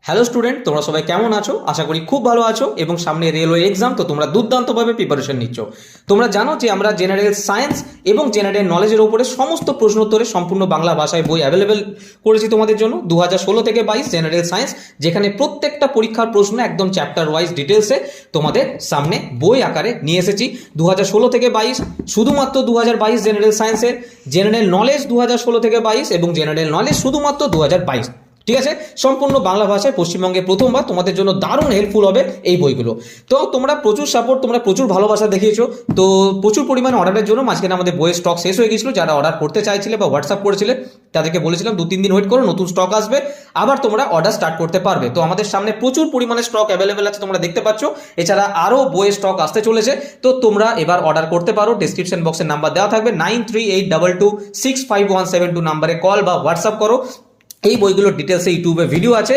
Hello student, তোমরা সবাই কেমন আছো? আশা করি খুব ভালো আছো এবং সামনে রেলওয়ে এক্সাম, তো তোমরা দুর্দান্তভাবে প্রিপারেশন নিচ্ছ। তোমরা জানো যে আমরা জেনারেল সায়েন্স এবং জেনারেল নলেজের উপরে সমস্ত প্রশ্নোত্তরে সম্পূর্ণ বাংলা ভাষায় বই অ্যাভেলেবেল করেছি তোমাদের জন্য 2016 থেকে 22 জেনারেল সায়েন্স, যেখানে প্রত্যেকটা পরীক্ষার প্রশ্ন একদম চ্যাপ্টার ওয়াইজ ডিটেলসে তোমাদের সামনে বই আকারে নিয়ে এসেছি। 2016 থেকে 22 শুধুমাত্র 2022 জেনারেল সায়েন্সের, জেনারেল নলেজ 2016 থেকে 22 এবং জেনারেল নলেজ শুধুমাত্র 2022। ঠিক আছে, সম্পূর্ণ বাংলা ভাষায় পশ্চিমবঙ্গে প্রথমবার তোমাদের জন্য দারুণ হেল্পফুল হবে এই বইগুলো। তো তোমরা প্রচুর সাপোর্ট, তোমরা প্রচুর ভালোবাসা দেখিয়েছো, তো প্রচুর পরিমাণে অর্ডারের জন্য মাঝখানে আমাদের বইয়ের স্টক শেষ হয়ে গেছিলো। যারা অর্ডার করতে চাইছিলে বা হোয়াটসঅ্যাপ করেছিলে তাদেরকে বলেছিলাম 2-3 দিন ওয়েট করো, নতুন স্টক আসবে, আবার তোমরা অর্ডার স্টার্ট করতে পারবে। তো আমাদের সামনে প্রচুর পরিমাণে স্টক অ্যাভেলেবেল আছে, তোমরা দেখতে পাচ্ছ। এছাড়া আরও বইয়ের স্টক আসতে চলেছে, তো তোমরা এবার অর্ডার করতে পারো। ডিসক্রিপশন বক্সের নাম্বার দেওয়া থাকবে, 9382265172 নাম্বারে কল বা হোয়াটসঅ্যাপ করো। এই বইগুলোর ডিটেলসে ইউটিউবে ভিডিও আছে।